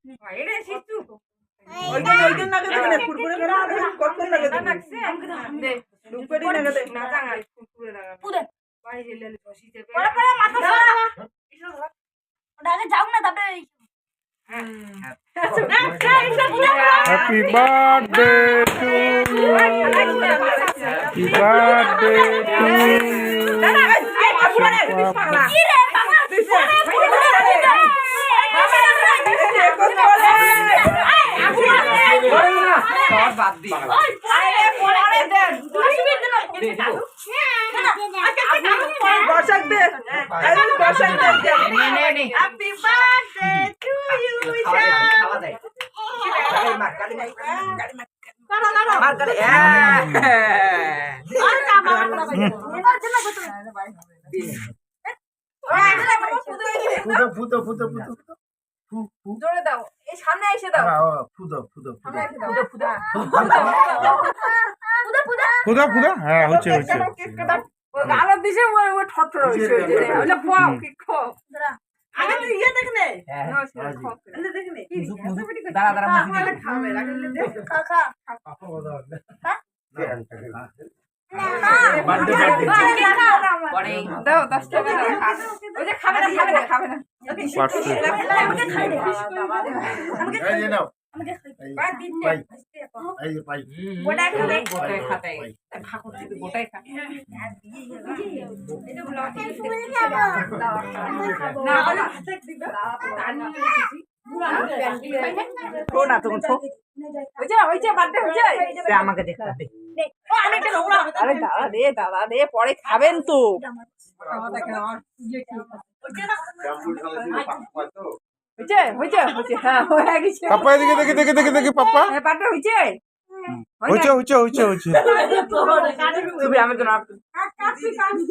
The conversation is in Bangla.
Happy birthday to you. Happy birthday to জোরে দাও, এই সামনে এসে দাও। ফুদা ফুদা হ্যাঁ হচ্ছে গালার দিছে ও ঠট্টর হইছে ওই যে ওটা খাও কি খাও আগে তো ইয়ে দেখনে দেখনে দাঁড়া দাঁড়া মুখে খাবে রাখলে দে খা খা দাও 10 টাকা ওই যে খাবে না আমাকে দাদা দে পরে খাবেন তো পাপা এদিকে দেখে পাপা হচ্ছে আমি